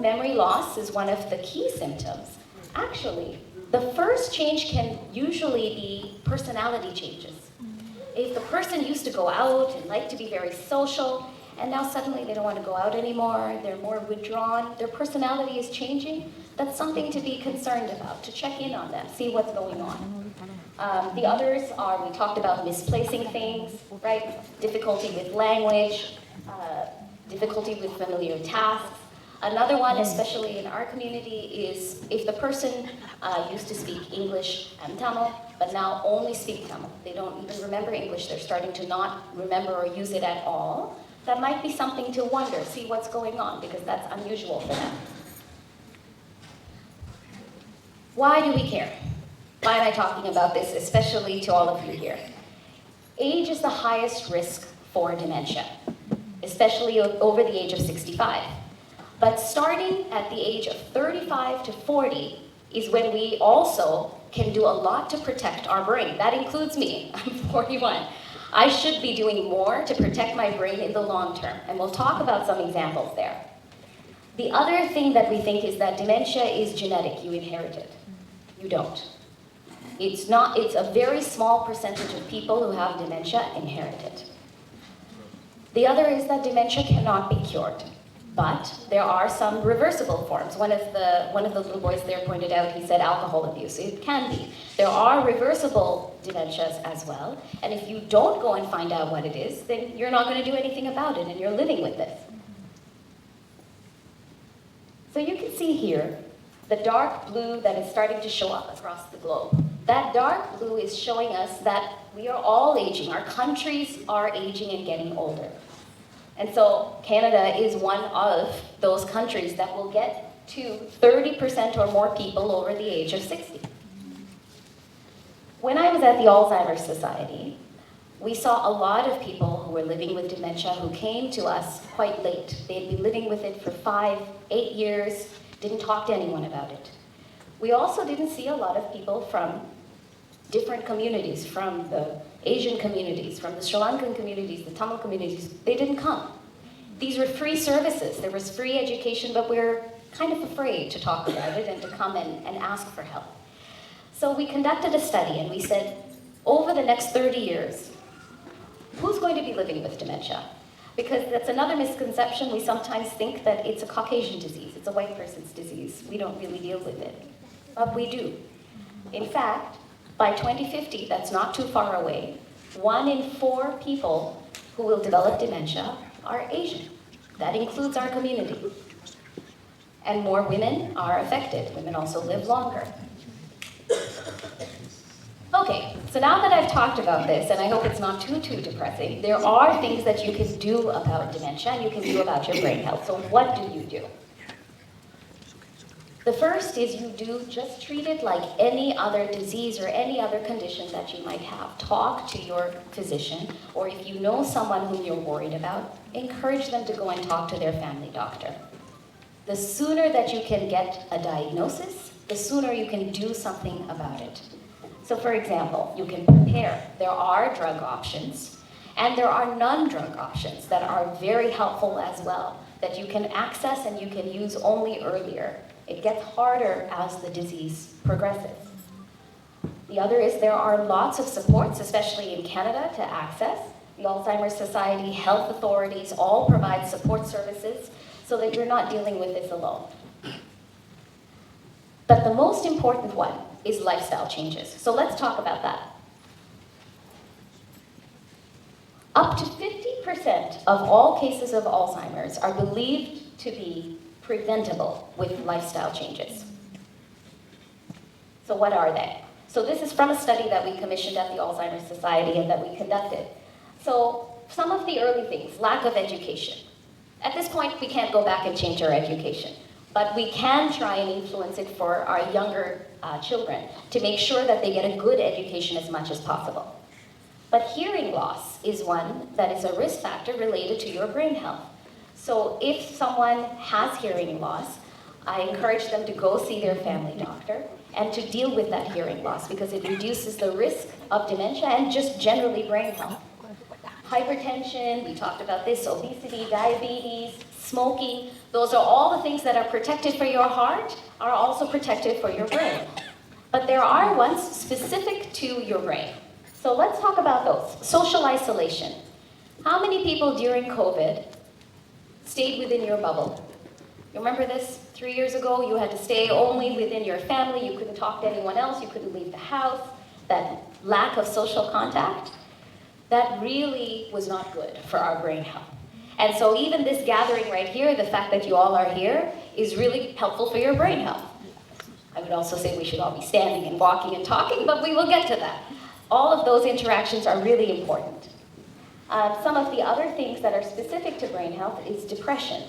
memory loss is one of the key symptoms, actually, the first change can usually be personality changes. If the person used to go out and like to be very social, and now suddenly they don't want to go out anymore, they're more withdrawn, their personality is changing, that's something to be concerned about, to check in on them, see what's going on. The others are, we talked about misplacing things, right? Difficulty with language, difficulty with familiar tasks. Another one, especially in our community, is if the person used to speak English and Tamil, but now only speak Tamil. They don't even remember English. They're starting to not remember or use it at all. That might be something to wonder, see what's going on, because that's unusual for them. Why do we care? Why am I talking about this, especially to all of you here? Age is the highest risk for dementia, especially over the age of 65. But starting at the age of 35 to 40 is when we also can do a lot to protect our brain. That includes me. I'm 41. I should be doing more to protect my brain in the long term, and we'll talk about some examples there. The other thing that we think is that dementia is genetic, you inherit it. You don't. It's a very small percentage of people who have dementia inherit it. The other is that dementia cannot be cured. But there are some reversible forms. One of the little boys there pointed out, he said alcohol abuse. It can be. There are reversible dementias as well. And if you don't go and find out what it is, then you're not going to do anything about it, and you're living with it. So you can see here the dark blue that is starting to show up across the globe. That dark blue is showing us that we are all aging. Our countries are aging and getting older. And so Canada is one of those countries that will get to 30% or more people over the age of 60. When I was at the Alzheimer's Society, we saw a lot of people who were living with dementia who came to us quite late. They'd been living with it for 5, 8 years, didn't talk to anyone about it. We also didn't see a lot of people from different communities, from the Asian communities, from the Sri Lankan communities, the Tamil communities. They didn't come. These were free services. There was free education, but we were kind of afraid to talk about it and to come and ask for help. So we conducted a study and we said, over the next 30 years, who's going to be living with dementia? Because that's another misconception. We sometimes think that it's a Caucasian disease. It's a white person's disease. We don't really deal with it. But we do. In fact, by 2050, that's not too far away, 1 in 4 people who will develop dementia are Asian. That includes our community. And more women are affected. Women also live longer. Okay, so now that I've talked about this, and I hope it's not too depressing, there are things that you can do about dementia and you can do about your brain health. So what do you do? The first is you do just treat it like any other disease or any other condition that you might have. Talk to your physician, or if you know someone whom you're worried about, encourage them to go and talk to their family doctor. The sooner that you can get a diagnosis, the sooner you can do something about it. So for example, you can prepare. There are drug options, and there are non-drug options that are very helpful as well, that you can access and you can use only earlier. It gets harder as the disease progresses. The other is there are lots of supports, especially in Canada, to access. The Alzheimer's Society, health authorities all provide support services so that you're not dealing with this alone. But the most important one is lifestyle changes. So let's talk about that. Up to 50% of all cases of Alzheimer's are believed to be preventable with lifestyle changes. So what are they? So this is from a study that we commissioned at the Alzheimer's Society and that we conducted. So some of the early things, lack of education. At this point, we can't go back and change our education, but we can try and influence it for our younger children to make sure that they get a good education as much as possible. But hearing loss is one that is a risk factor related to your brain health. So if someone has hearing loss, I encourage them to go see their family doctor and to deal with that hearing loss because it reduces the risk of dementia and just generally brain health. Hypertension, we talked about this, obesity, diabetes, smoking. Those are all the things that are protected for your heart, are also protected for your brain. But there are ones specific to your brain. So let's talk about those. Social isolation. How many people during COVID stayed within your bubble? You remember this? 3 years ago, you had to stay only within your family. You couldn't talk to anyone else. You couldn't leave the house. That lack of social contact, that really was not good for our brain health. And so even this gathering right here, the fact that you all are here, is really helpful for your brain health. I would also say we should all be standing and walking and talking, but we will get to that. All of those interactions are really important. Some of the other things that are specific to brain health is depression.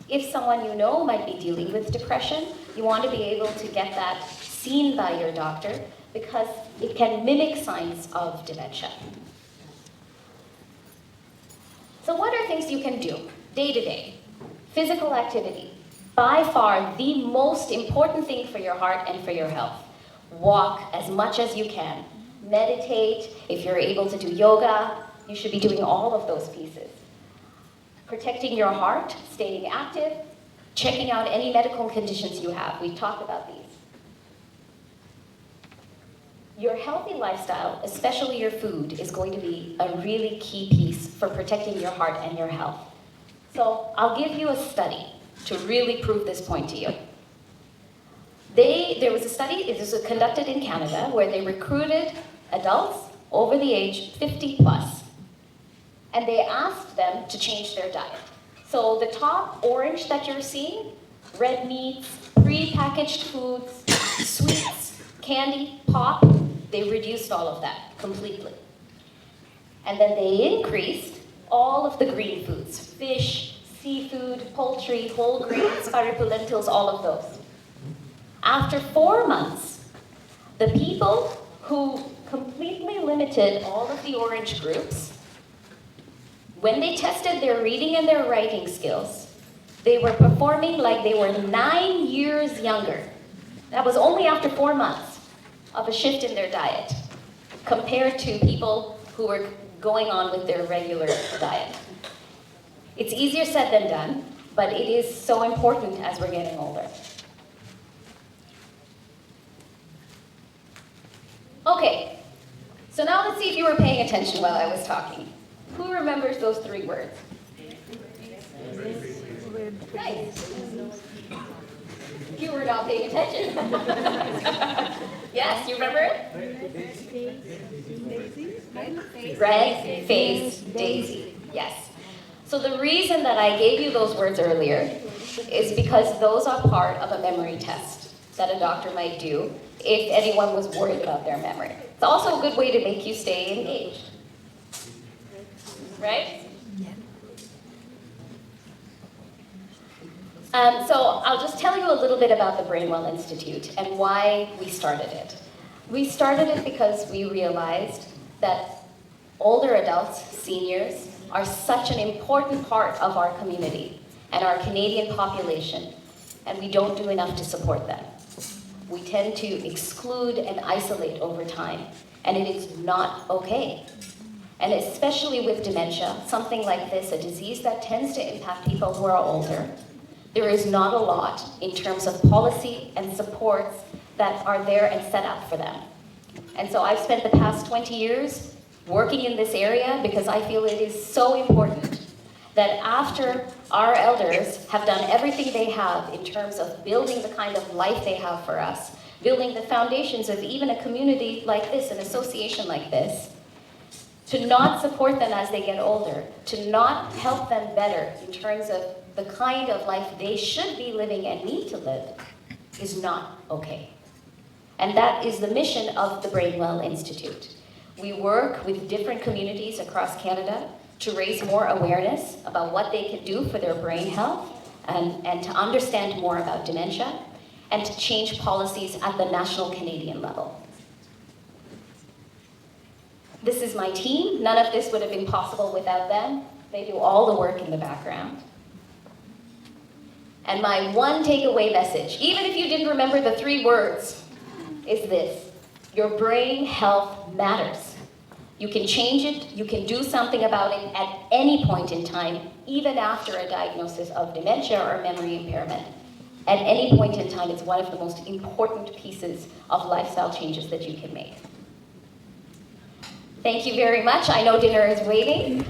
If someone you know might be dealing with depression, you want to be able to get that seen by your doctor because it can mimic signs of dementia. So what are things you can do day to day? Physical activity. By far the most important thing for your heart and for your health. Walk as much as you can. Meditate. If you're able to do yoga, you should be doing all of those pieces. Protecting your heart, staying active, checking out any medical conditions you have. We've talked about these. Your healthy lifestyle, especially your food, is going to be a really key piece for protecting your heart and your health. So I'll give you a study to really prove this point to you. There was a study, it was conducted in Canada, where they recruited adults over the age 50 plus, and they asked them to change their diet. So the top orange that you're seeing, red meats, pre-packaged foods, sweets, candy, pop, they reduced all of that completely. And then they increased all of the green foods, fish, seafood, poultry, whole grains, paripu lentils, all of those. After 4 months, the people who completely limited all of the orange groups, when they tested their reading and their writing skills, they were performing like they were 9 years younger. That was only after 4 months of a shift in their diet, compared to people who were going on with their regular diet. It's easier said than done, but it is so important as we're getting older. Okay, so now let's see if you were paying attention while I was talking. Who remembers those 3 words? Nice. You were not paying attention. Yes, you remember it? Red face daisy. Yes. So the reason that I gave you those words earlier is because those are part of a memory test that a doctor might do if anyone was worried about their memory. It's also a good way to make you stay engaged. Right? So I'll just tell you a little bit about the Brainwell Institute and why we started it. We started it because we realized that older adults, seniors, are such an important part of our community and our Canadian population, and we don't do enough to support them. We tend to exclude and isolate over time, and it is not okay. And especially with dementia, something like this, a disease that tends to impact people who are older, there is not a lot in terms of policy and supports that are there and set up for them. And so I've spent the past 20 years working in this area because I feel it is so important that after our elders have done everything they have in terms of building the kind of life they have for us, building the foundations of even a community like this, an association like this, to not support them as they get older, to not help them better in terms of the kind of life they should be living and need to live, is not okay. And that is the mission of the Brainwell Institute. We work with different communities across Canada to raise more awareness about what they can do for their brain health and to understand more about dementia and to change policies at the national Canadian level. This is my team. None of this would have been possible without them. They do all the work in the background. And my one takeaway message, even if you didn't remember the 3 words, is this: your brain health matters. You can change it, you can do something about it at any point in time, even after a diagnosis of dementia or memory impairment. At any point in time, it's one of the most important pieces of lifestyle changes that you can make. Thank you very much. I know dinner is waiting.